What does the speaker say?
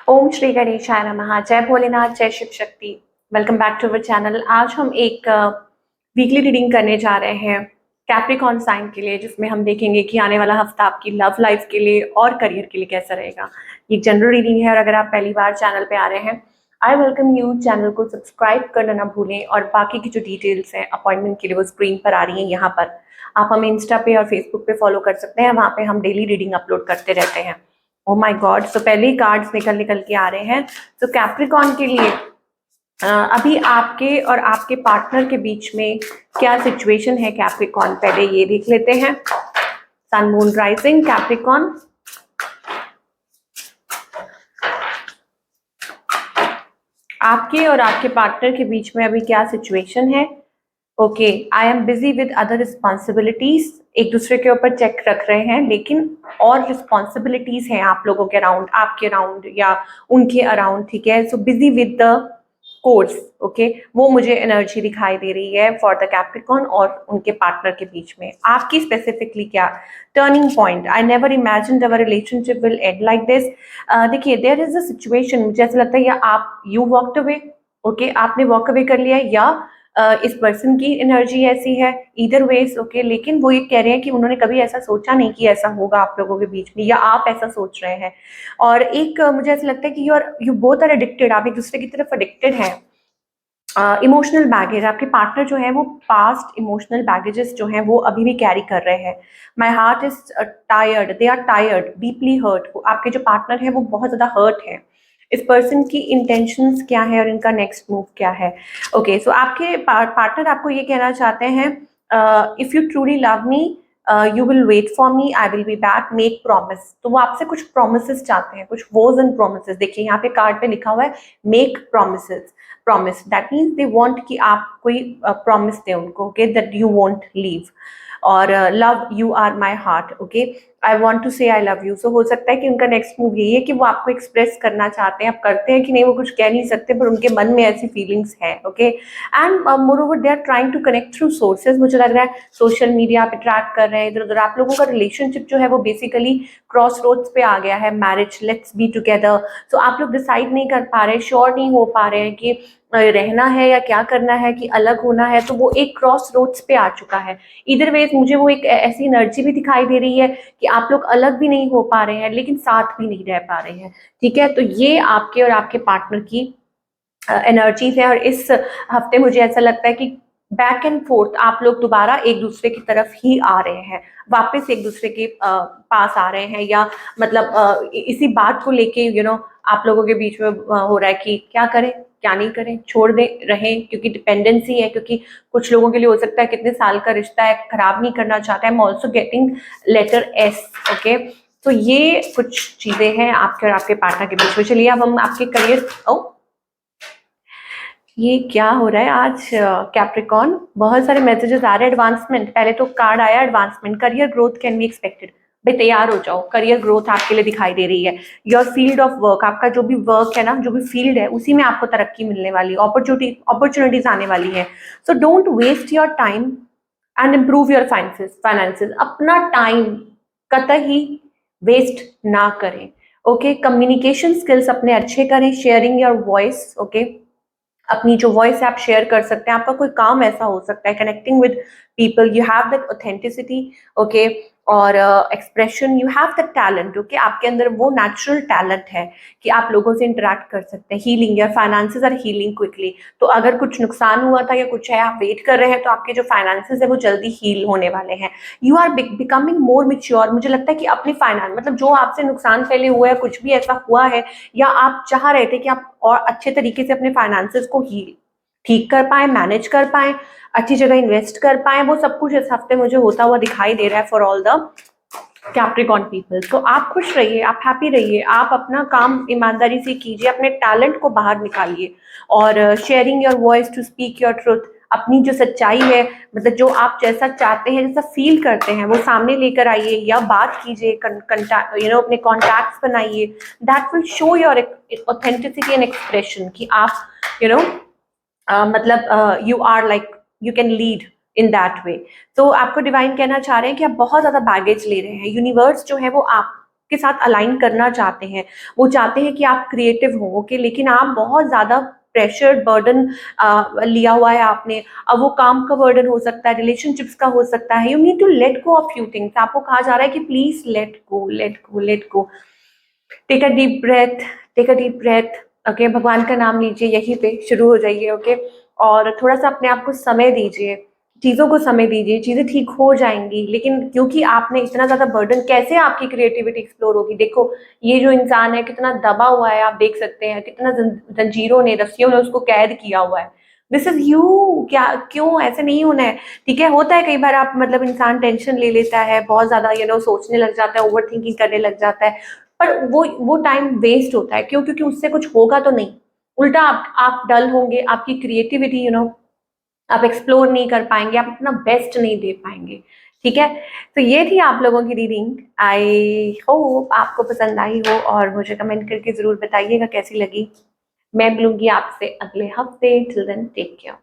ओम श्री गणेशाय नमः। जय भोलेनाथ, जय Shiv Shakti. Welcome back to our channel. आज हम एक वीकली रीडिंग करने जा रहे हैं कैप्रिकॉर्न साइन के लिए, जिसमें हम देखेंगे कि आने वाला हफ्ता आपकी लव लाइफ के लिए और करियर के लिए कैसा रहेगा। ये जनरल रीडिंग है और अगर आप पहली बार चैनल पे आ रहे हैं, आई वेलकम यू। चैनल को सब्सक्राइब करना ना भूलें और बाकी की जो डिटेल्स हैं अपॉइंटमेंट के लिए वो स्क्रीन पर आ रही हैं यहाँ पर। आप हमें इंस्टा पे और फेसबुक पे फॉलो कर सकते हैं, वहाँ पे हम डेली रीडिंग अपलोड करते रहते हैं। ओ माय गॉड, सो पहले ही कार्ड्स निकल निकल के आ रहे हैं। तो कैप्रिकॉर्न के लिए अभी आपके और आपके पार्टनर के बीच में क्या सिचुएशन है कैप्रिकॉर्न, पहले ये देख लेते हैं। सन मून राइजिंग कैप्रिकॉर्न, आपके और आपके पार्टनर के बीच में अभी क्या सिचुएशन है। Okay, I am busy with other responsibilities. एक दूसरे के ऊपर चेक रख रहे हैं, लेकिन और रिस्पॉन्सिबिलिटीज हैं आप लोगों के अराउंड, आपके अराउंड या उनके अराउंड, ठीक है। So busy with the course, okay, वो मुझे एनर्जी दिखाई दे रही है फॉर द कैप्रिकॉर्न और उनके पार्टनर के बीच में। आपकी स्पेसिफिकली क्या turning point. I never imagined our relationship will and like this. देखिए, देयर इज अ सिचुएशन, मुझे ऐसा लगता है या आप यू वॉकड अवे, ओके, आपने वॉक अवे कर लिया है, या इस पर्सन की एनर्जी ऐसी है, इधर वेज, ओके। लेकिन वो ये कह रहे हैं कि उन्होंने कभी ऐसा सोचा नहीं कि ऐसा होगा आप लोगों के बीच में, या आप ऐसा सोच रहे हैं। और एक मुझे ऐसा लगता है कि यू बोथ आर एडिक्टेड, आप एक दूसरे की तरफ एडिक्टेड हैं। इमोशनल बैगेज, आपके पार्टनर जो है वो पास्ट इमोशनल बैगेजेस जो हैं वो अभी भी कैरी कर रहे हैं। My heart is tired, they are tired, deeply hurt. आपके जो पार्टनर है वो बहुत ज़्यादा हर्ट है। इस पर्सन की इंटेंशंस क्या है और इनका नेक्स्ट मूव क्या है। ओके, सो आपके पार्टनर आपको ये कहना चाहते हैं, if you truly love me you will wait for me, I will be back, make promise. तो वो आपसे कुछ प्रोमिस चाहते हैं, कुछ वोज एंड प्रोमिस। देखिए यहाँ पे कार्ड पे लिखा हुआ है make promise. Promise that means they want कि आप कोई प्रॉमिस दें उनको, okay, that you won't leave. और love you are my heart, okay, I want to say I love you. सो हो सकता है कि उनका नेक्स्ट मूव यही है कि वो आपको एक्सप्रेस करना चाहते हैं। आप करते हैं कि नहीं वो कुछ कह नहीं सकते, पर उनके मन में ऐसी फीलिंग्स है, okay. And moreover they are trying to connect through sources. मुझे लग रहा है सोशल मीडिया पे ट्रैक कर रहे हैं इधर उधर। आप लोगों का रिलेशनशिप जो है वो बेसिकली क्रॉस रोड्स पे आ गया है, मैरिज, लेट्स बी टुगेदर। सो आप लोग डिसाइड नहीं कर पा रहे, श्योर नहीं हो पा रहे हैं कि रहना है या क्या करना है, कि अलग होना है। तो वो एक क्रॉस रोड्स पे आ चुका है। इधर वेज मुझे वो एक ऐसी एनर्जी भी दिखाई दे रही है कि आप लोग अलग भी नहीं हो पा रहे हैं, लेकिन साथ भी नहीं रह पा रहे हैं, ठीक है। तो ये आपके और आपके पार्टनर की एनर्जीज है। और इस हफ्ते मुझे ऐसा लगता है कि बैक एंड फोर्थ आप लोग दोबारा एक दूसरे की तरफ ही आ रहे हैं, वापस एक दूसरे के पास आ रहे हैं, या मतलब इसी बात को लेके आप लोगों के बीच में हो रहा है कि क्या करें क्या नहीं करें, छोड़ दें, रहें, क्योंकि डिपेंडेंसी है। क्योंकि कुछ लोगों के लिए हो सकता है कितने साल का रिश्ता है, खराब नहीं करना चाहता है। I am also getting letters, okay. तो ये कुछ चीजें हैं आपके और आपके पार्टनर के बीच में। चलिए अब हम आपके करियर, ओ ये क्या हो रहा है आज कैप्रिकॉर्न, बहुत सारे मैसेजेस आ रहे हैं। एडवांसमेंट, पहले तो कार्ड आया advancement, career growth can be expected. भाई तैयार हो जाओ, करियर ग्रोथ आपके लिए दिखाई दे रही है। योर फील्ड ऑफ वर्क, आपका जो भी वर्क है ना, जो भी फील्ड है, उसी में आपको तरक्की मिलने वाली, अपॉर्चुनिटीज आने वाली है। So don't waste your time and improve your finances. अपना टाइम कतई वेस्ट ना करें, ओके। कम्युनिकेशन स्किल्स अपने अच्छे करें, शेयरिंग योर वॉइस, ओके। अपनी जो वॉइस है आप शेयर कर सकते हैं। आपका कोई काम ऐसा हो सकता है, connecting with people, you have that authenticity, okay. और expression, you have that talent, okay. आपके अंदर वो नेचुरल टैलेंट है कि आप लोगों से इंटरेक्ट कर सकते हैं। Healing, your finances are healing quickly. तो अगर कुछ नुकसान हुआ था या कुछ है, आप वेट कर रहे हैं, तो आपके जो फाइनेंसेस है वो जल्दी हील होने वाले हैं। You are becoming more mature. मुझे लगता है कि अपनी फाइनेंस, मतलब जो आपसे नुकसान पहले हुआ है, कुछ भी ऐसा हुआ है, या आप चाह रहे थे कि आप और अच्छे तरीके से अपने फाइनेंसेस को ही ठीक कर पाए, मैनेज कर पाए, अच्छी जगह इन्वेस्ट कर पाए, वो सब कुछ इस हफ्ते मुझे होता हुआ दिखाई दे रहा है for all the Capricorn people. तो आप खुश रहिए, आप हैप्पी रहिए, आप अपना काम ईमानदारी से कीजिए, अपने टैलेंट को बाहर निकालिए, और sharing your voice to speak your truth. अपनी जो सच्चाई है, मतलब जो आप जैसा चाहते हैं, जैसा फील करते हैं, वो सामने लेकर आइए, या बात कीजिए, अपने कॉन्टैक्ट्स बनाइए। That will show your authenticity and expression कि आप मतलब you are like, you can lead in that way. तो आपको डिवाइन कहना चाह रहे हैं कि आप बहुत ज्यादा बैगेज ले रहे हैं। यूनिवर्स जो है वो आपके के साथ अलाइन करना चाहते हैं, वो चाहते हैं कि आप क्रिएटिव हो, ओके, लेकिन आप बहुत ज्यादा प्रेशर बर्डन लिया हुआ है आपने। अब वो काम का बर्डन हो सकता है, रिलेशनशिप्स का हो सकता है, you need to let go of few things. आपको कहा जा रहा है कि please let go, let go, let go. Take a deep breath, take a deep breath, okay, भगवान का नाम लीजिए, यहीं पे शुरू हो जाइए, ओके, और थोड़ा सा अपने आप को समय दीजिए, चीज़ों को समय दीजिए, चीज़ें ठीक हो जाएंगी। लेकिन क्योंकि आपने इतना ज़्यादा बर्डन, कैसे आपकी क्रिएटिविटी एक्सप्लोर होगी? देखो, ये जो इंसान है कितना दबा हुआ है, आप देख सकते हैं कितना जंजीरों ने, रस्सियों ने उसको कैद किया हुआ है। This is you. क्या, क्यों ऐसे नहीं होना है? ठीक है, होता है कई बार, आप मतलब इंसान टेंशन ले लेता है, बहुत ज्यादा सोचने लग जाता है, ओवर थिंकिंग करने लग जाता है, पर वो टाइम वेस्ट होता है। क्यों? क्योंकि उससे कुछ होगा तो नहीं, उल्टा आप डल होंगे, आपकी क्रिएटिविटी आप एक्सप्लोर नहीं कर पाएंगे, आप अपना बेस्ट नहीं दे पाएंगे। ठीक है, तो ये थी आप लोगों की रीडिंग। आई होप आपको पसंद आई हो, और मुझे कमेंट करके जरूर बताइएगा कैसी लगी। मैं मिलूंगी आपसे अगले हफ्ते। Till then take care.